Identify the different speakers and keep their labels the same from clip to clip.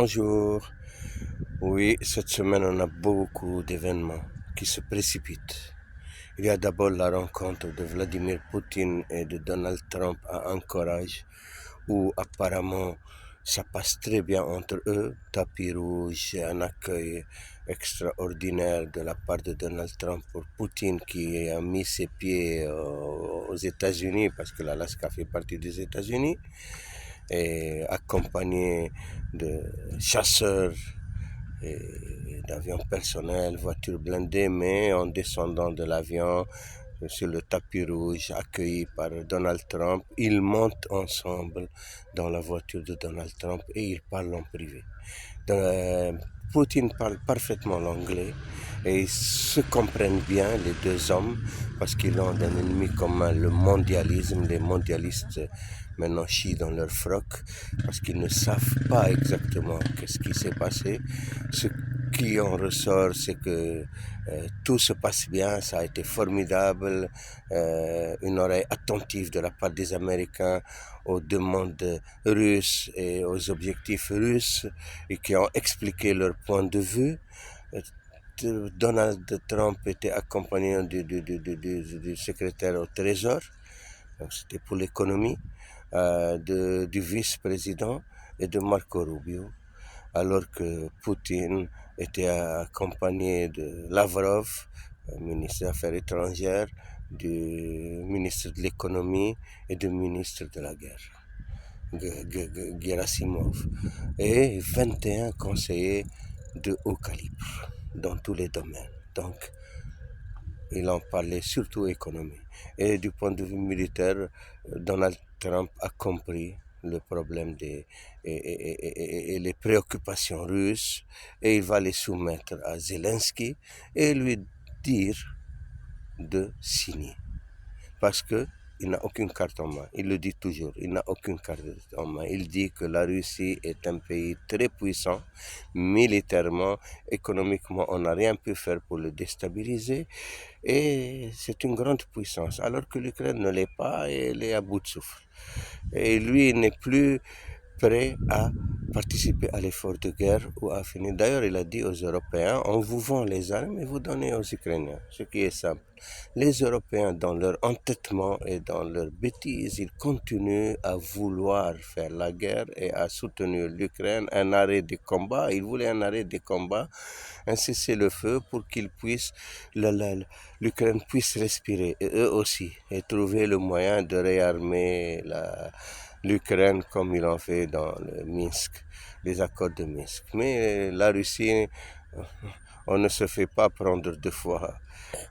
Speaker 1: Bonjour. Oui, cette semaine, on a beaucoup d'événements qui se précipitent. Il y a d'abord la rencontre de Vladimir Poutine et de Donald Trump à Anchorage, où apparemment ça passe très bien entre eux. Tapis rouge, un accueil extraordinaire de la part de Donald Trump pour Poutine qui a mis ses pieds aux États-Unis, parce que l'Alaska fait partie des États-Unis, et accompagné de chasseurs et d'avions personnels, voitures blindées, mais en descendant de l'avion sur le tapis rouge, accueillis par Donald Trump, ils montent ensemble dans la voiture de Donald Trump et ils parlent en privé. Poutine parle parfaitement l'anglais et ils se comprennent bien, les deux hommes, parce qu'ils ont un ennemi commun, le mondialisme. Les mondialistes maintenant chient dans leur froc parce qu'ils ne savent pas exactement qu'est-ce qui s'est passé. Ce qui en ressort, c'est que tout se passe bien, ça a été formidable, une oreille attentive de la part des Américains aux demandes russes et aux objectifs russes et qui ont expliqué leur point de vue. Donald Trump était accompagné du secrétaire au Trésor, donc c'était pour l'économie, du vice-président et de Marco Rubio, alors que Poutine était accompagné de Lavrov, ministre des Affaires étrangères, du ministre de l'économie et du ministre de la guerre, Gerasimov, et 21 conseillers de haut calibre dans tous les domaines. Donc, il en parlait surtout économie. Et du point de vue militaire, Donald Trump a compris le problème et les préoccupations russes, et il va les soumettre à Zelensky et lui dire de signer. Parce que il n'a aucune carte en main. Il le dit toujours, il n'a aucune carte en main. Il dit que la Russie est un pays très puissant, militairement, économiquement, on n'a rien pu faire pour le déstabiliser. Et c'est une grande puissance, alors que l'Ukraine ne l'est pas et elle est à bout de souffle. Et lui n'est plus prêt à participer à l'effort de guerre ou à finir. D'ailleurs, il a dit aux Européens, on vous vend les armes et vous donnez aux Ukrainiens, ce qui est simple. Les Européens, dans leur entêtement et dans leur bêtise, ils continuent à vouloir faire la guerre et à soutenir l'Ukraine, un arrêt des combats. Ils voulaient un arrêt des combats, un cessez-le-feu pour qu'ils puissent, l'Ukraine puisse respirer, et eux aussi, et trouver le moyen de réarmer l'Ukraine comme ils l'ont fait dans le Minsk, les accords de Minsk. Mais la Russie, on ne se fait pas prendre deux fois.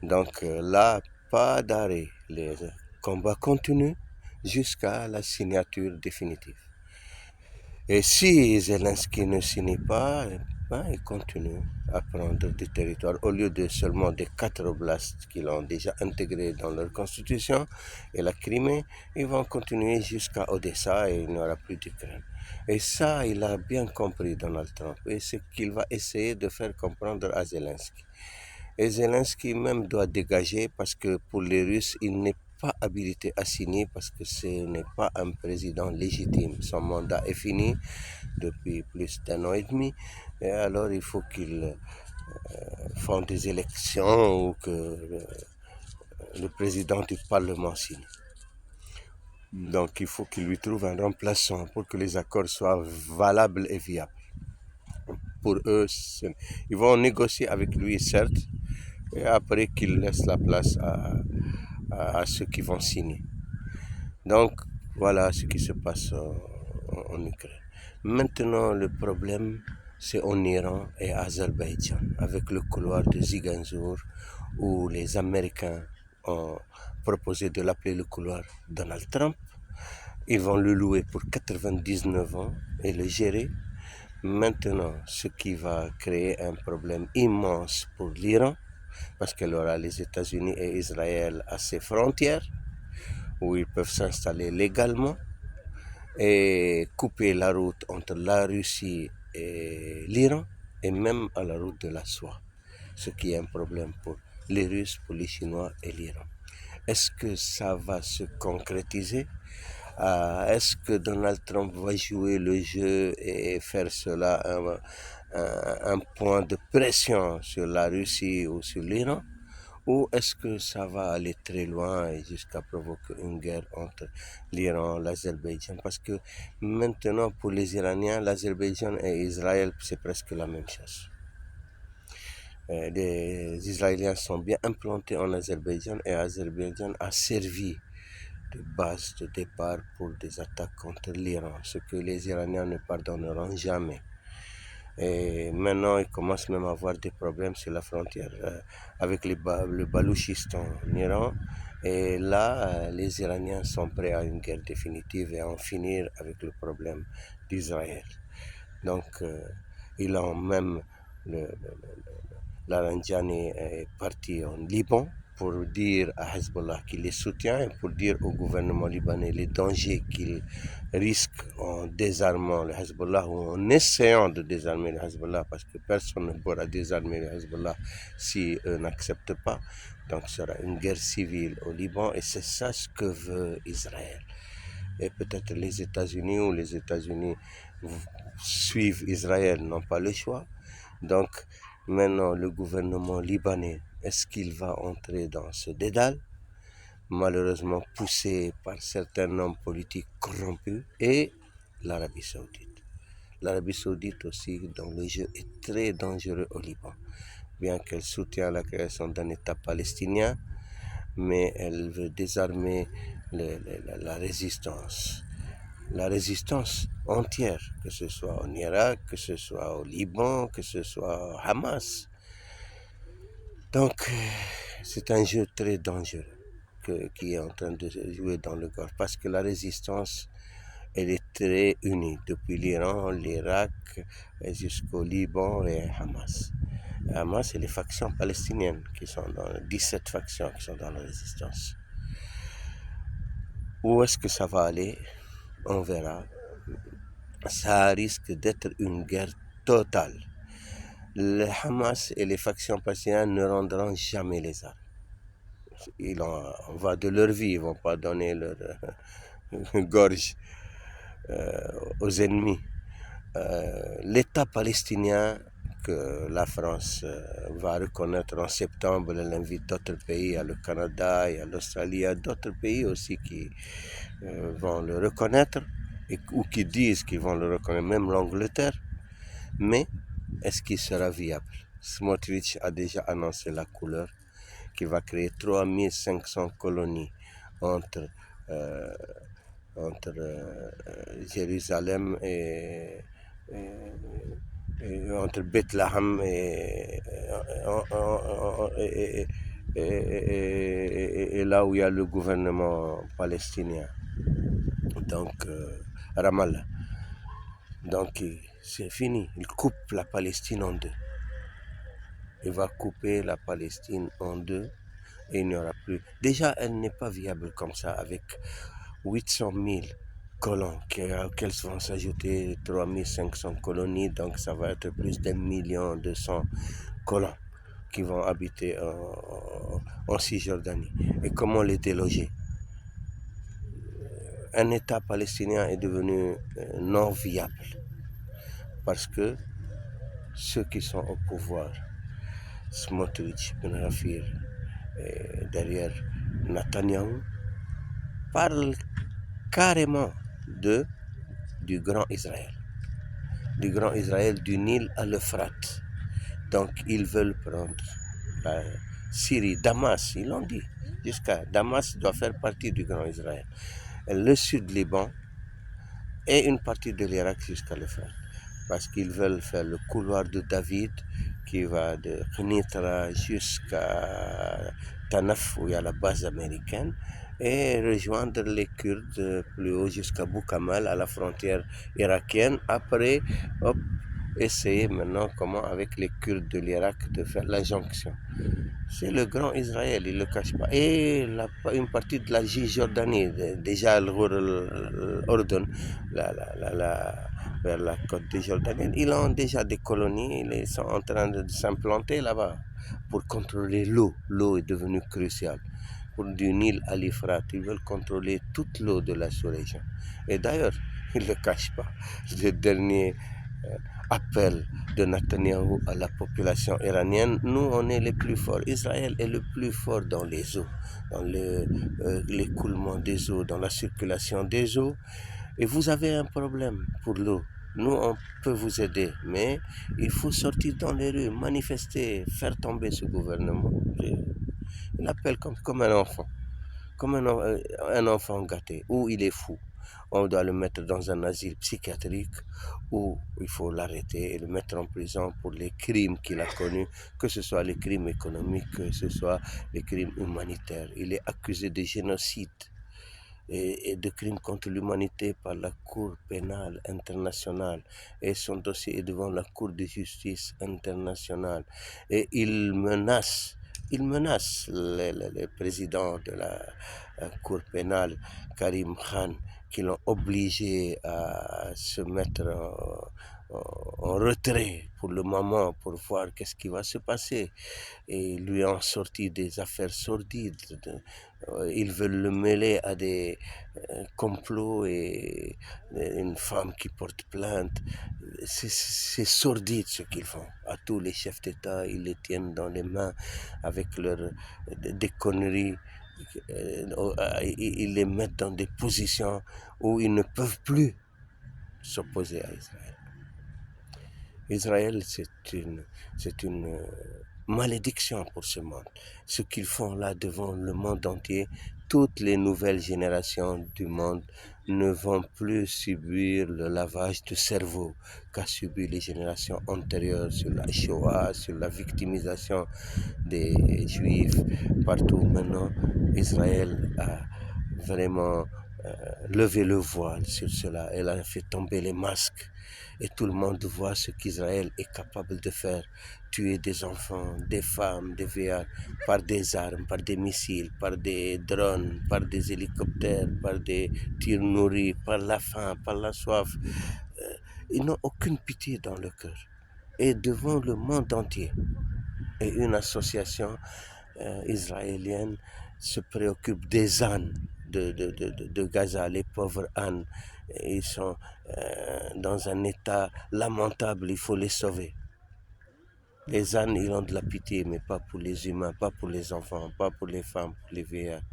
Speaker 1: Donc là, pas d'arrêt. Les combats continuent jusqu'à la signature définitive. Et si Zelensky ne signe pas, il continue à prendre du territoire. Au lieu de seulement des 4 oblasts qu'ils ont déjà intégrés dans leur constitution et la Crimée, ils vont continuer jusqu'à Odessa et il n'y aura plus d'Ukraine. Et ça, il a bien compris, Donald Trump. Et c'est ce qu'il va essayer de faire comprendre à Zelensky. Et Zelensky même doit dégager parce que pour les Russes, il n'est pas habilité à signer parce que ce n'est pas un président légitime. Son mandat est fini depuis plus d'un an et demi. Et alors il faut qu'il fasse des élections ou que le président du Parlement signe. Donc il faut qu'il lui trouve un remplaçant pour que les accords soient valables et viables. Pour eux, ils vont négocier avec lui, certes, et après qu'ils laissent la place à ceux qui vont signer. Donc, voilà ce qui se passe en Ukraine. Maintenant, le problème, c'est en Iran et Azerbaïdjan, avec le couloir de Ziganzour, où les Américains ont proposé de l'appeler le couloir Donald Trump. Ils vont le louer pour 99 ans et le gérer. Maintenant, ce qui va créer un problème immense pour l'Iran, parce qu'elle aura les États-Unis et Israël à ses frontières, où ils peuvent s'installer légalement et couper la route entre la Russie et l'Iran, et même à la route de la soie, ce qui est un problème pour les Russes, pour les Chinois et l'Iran. Est-ce que ça va se concrétiser? Est-ce que Donald Trump va jouer le jeu et faire cela un point de pression sur la Russie ou sur l'Iran? Ou est-ce que ça va aller très loin et jusqu'à provoquer une guerre entre l'Iran et l'Azerbaïdjan? Parce que maintenant, pour les Iraniens, l'Azerbaïdjan et Israël, c'est presque la même chose. Les Israéliens sont bien implantés en Azerbaïdjan et l'Azerbaïdjan a servi de base de départ pour des attaques contre l'Iran, ce que les Iraniens ne pardonneront jamais. Et maintenant, ils commencent même à avoir des problèmes sur la frontière avec le Balouchistan en Iran. Et là, les Iraniens sont prêts à une guerre définitive et à en finir avec le problème d'Israël. Donc, ils ont même l'Aranjani est parti en Liban pour dire à Hezbollah qu'il les soutient et pour dire au gouvernement libanais les dangers qu'il risque en désarmant le Hezbollah ou en essayant de désarmer le Hezbollah, parce que personne ne pourra désarmer le Hezbollah si eux n'acceptent pas. Donc ce sera une guerre civile au Liban et c'est ça ce que veut Israël. Et peut-être les États-Unis ou les États-Unis suivent Israël, n'ont pas le choix. Donc maintenant le gouvernement libanais, est-ce qu'il va entrer dans ce dédale, malheureusement poussé par certains hommes politiques corrompus, et l'Arabie Saoudite. L'Arabie Saoudite aussi, dont le jeu est très dangereux au Liban, bien qu'elle soutient la création d'un État palestinien, mais elle veut désarmer la résistance. La résistance entière, que ce soit en Irak, que ce soit au Liban, que ce soit Hamas. Donc, c'est un jeu très dangereux qui est en train de jouer dans le Golfe, parce que la résistance, elle est très unie, depuis l'Iran, l'Irak, jusqu'au Liban et Hamas. Hamas, c'est les factions palestiniennes qui sont dans 17 factions qui sont dans la résistance. Où est-ce que ça va aller? On verra. Ça risque d'être une guerre totale. Le Hamas et les factions palestiniennes ne rendront jamais les armes. Ils en va de leur vie, ils ne vont pas donner leur gorge aux ennemis. L'État palestinien que la France va reconnaître en septembre, elle invite d'autres pays, il y a le Canada, il y a l'Australie, il y a d'autres pays aussi qui vont le reconnaître ou qui disent qu'ils vont le reconnaître, même l'Angleterre. Mais est-ce qu'il sera viable? Smotrich a déjà annoncé la couleur, qui va créer 3500 colonies entre Jérusalem et entre Bethléem et là où il y a le gouvernement palestinien, donc Ramallah. Donc c'est fini, il coupe la Palestine en deux. Il va couper la Palestine en deux et il n'y aura plus. Déjà, elle n'est pas viable comme ça, avec 800 000 colons auxquels vont s'ajouter 3500 colonies, donc ça va être plus d'1,2 million colons qui vont habiter en Cisjordanie. Et comment les déloger? Un État palestinien est devenu non viable parce que ceux qui sont au pouvoir, Smotrich, Ben Gvir, derrière Netanyahou, parlent carrément du grand Israël. Du grand Israël du Nil à l'Euphrate. Donc ils veulent prendre la Syrie, Damas, ils l'ont dit. Jusqu'à Damas doit faire partie du grand Israël. Et le sud Liban et une partie de l'Irak jusqu'à l'Euphrate. Parce qu'ils veulent faire le couloir de David qui va de Knitra jusqu'à Tanaf, où il y a la base américaine, et rejoindre les Kurdes plus haut jusqu'à Boukamal, à la frontière irakienne. Après, essayer maintenant comment avec les Kurdes de l'Irak de faire la jonction. C'est le grand Israël, il ne le cache pas. Et une partie de la Cisjordanie, déjà l'Ordon, vers la côte de Jordanie, ils ont déjà des colonies, ils sont en train de s'implanter là-bas pour contrôler l'eau. L'eau est devenue cruciale du Nil à l'Euphrate. Ils veulent contrôler toute l'eau de la sous-région. Et d'ailleurs, ils ne le cachent pas. Le dernier appel de Netanyahou à la population iranienne, nous, on est les plus forts. Israël est le plus fort dans les eaux, dans l'écoulement des eaux, dans la circulation des eaux. Et vous avez un problème pour l'eau. Nous, on peut vous aider, mais il faut sortir dans les rues, manifester, faire tomber ce gouvernement. Il appelle comme un enfant, comme un enfant gâté, ou il est fou. On doit le mettre dans un asile psychiatrique ou il faut l'arrêter et le mettre en prison pour les crimes qu'il a connus, que ce soit les crimes économiques, que ce soit les crimes humanitaires. Il est accusé de génocide et de crimes contre l'humanité par la Cour pénale internationale et son dossier est devant la Cour de justice internationale et il menace le président de la Cour pénale, Karim Khan, qui l'ont obligé à se mettre en retrait pour le moment pour voir qu'est-ce qui va se passer. Et lui ont sorti des affaires sordides. Ils veulent le mêler à des complots et une femme qui porte plainte. C'est sordide ce qu'ils font. À tous les chefs d'État, ils les tiennent dans les mains avec des conneries. Ils les mettent dans des positions où ils ne peuvent plus s'opposer à Israël. Israël, c'est une malédiction pour ce monde. Ce qu'ils font là devant le monde entier, toutes les nouvelles générations du monde ne vont plus subir le lavage de cerveau qu'a subi les générations antérieures sur la Shoah, sur la victimisation des Juifs partout. Maintenant, Israël a vraiment levé le voile sur cela. Elle a fait tomber les masques et tout le monde voit ce qu'Israël est capable de faire. Tuer des enfants, des femmes, des vieillards par des armes, par des missiles, par des drones, par des hélicoptères, par des tirs nourris, par la faim, par la soif. Ils n'ont aucune pitié dans le cœur. Et devant le monde entier, et une association israélienne se préoccupe des ânes de Gaza, les pauvres ânes. Ils sont dans un état lamentable, il faut les sauver. Les ânes, ils ont de la pitié, mais pas pour les humains, pas pour les enfants, pas pour les femmes, pour les vieillards.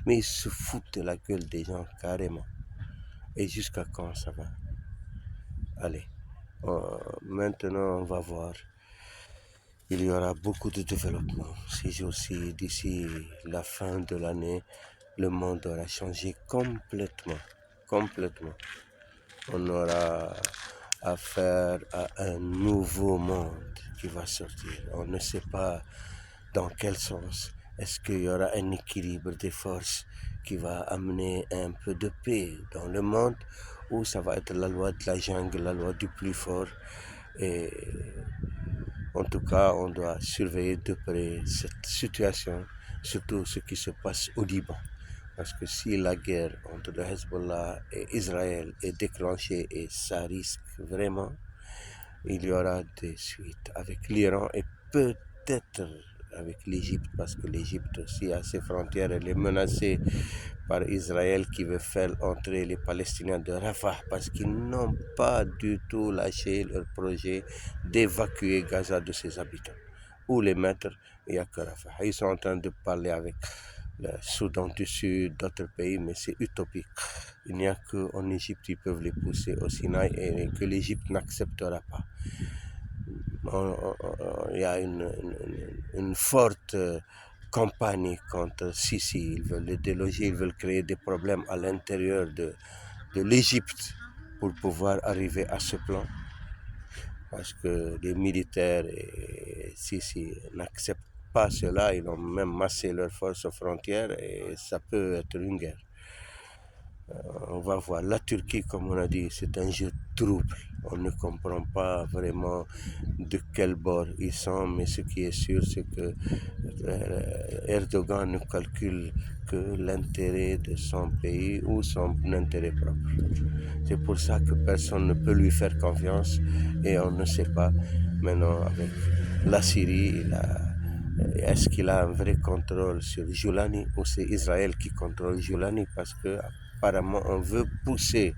Speaker 1: Mais ils se foutent de la gueule des gens carrément. Et jusqu'à quand ça va? Allez, maintenant on va voir. Il y aura beaucoup de développement. Si aussi d'ici la fin de l'année, le monde aura changé complètement. Complètement. On aura affaire à un nouveau monde qui va sortir. On ne sait pas dans quel sens. Est-ce qu'il y aura un équilibre des forces qui va amener un peu de paix dans le monde ou ça va être la loi de la jungle, la loi du plus fort et en tout cas, on doit surveiller de près cette situation, surtout ce qui se passe au Liban. Parce que si la guerre entre le Hezbollah et Israël est déclenchée, et ça risque vraiment, il y aura des suites avec l'Iran et peut-être avec l'Égypte, parce que l'Égypte aussi a ses frontières, elle est menacée par Israël qui veut faire entrer les Palestiniens de Rafah parce qu'ils n'ont pas du tout lâché leur projet d'évacuer Gaza de ses habitants. Où les mettre, il n'y a que Rafah. Ils sont en train de parler avec le Soudan du Sud, d'autres pays, mais c'est utopique. Il n'y a qu'en Égypte qui peuvent les pousser au Sinaï et que l'Égypte n'acceptera pas. Il y a une forte campagne contre Sisi. Ils veulent les déloger, ils veulent créer des problèmes à l'intérieur de l'Égypte pour pouvoir arriver à ce plan. Parce que les militaires et Sisi n'acceptent pas cela. Ils ont même massé leurs forces aux frontières et ça peut être une guerre. On va voir. La Turquie, comme on a dit, c'est un jeu trouble. On ne comprend pas vraiment de quel bord ils sont, mais ce qui est sûr, c'est que Erdogan ne calcule que l'intérêt de son pays ou son intérêt propre. C'est pour ça que personne ne peut lui faire confiance et on ne sait pas maintenant avec la Syrie, Est-ce qu'il a un vrai contrôle sur Joulani ou c'est Israël qui contrôle Joulani? Parce que apparemment on veut pousser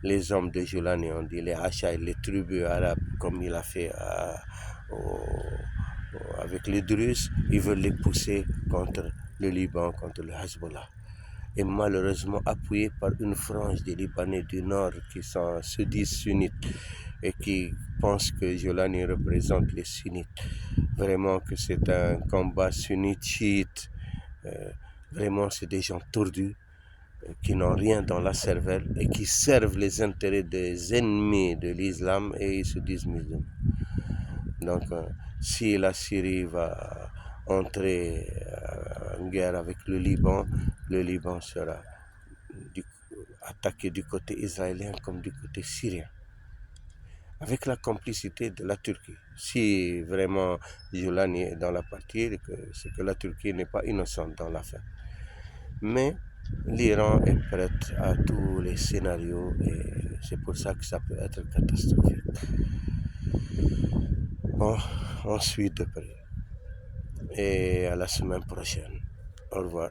Speaker 1: les hommes de Joulani, on dit les Hachaï, les tribus arabes, comme il a fait avec les Druzes, ils veulent les pousser contre le Liban, contre le Hezbollah. Et malheureusement appuyé par une frange des Libanais du Nord qui se disent sunnites et qui pensent que Jolani représente les sunnites. Vraiment que c'est un combat sunnite-chiite. Vraiment, c'est des gens tordus qui n'ont rien dans la cervelle et qui servent les intérêts des ennemis de l'islam et ils se disent musulmans. Donc, si la Syrie va entrer en guerre avec le Liban sera attaqué du côté israélien comme du côté syrien, avec la complicité de la Turquie. Si vraiment Jolani est dans la partie, c'est que la Turquie n'est pas innocente dans l'affaire. Mais l'Iran est prête à tous les scénarios et c'est pour ça que ça peut être catastrophique. Bon, on suit de près. Et à la semaine prochaine. Au revoir.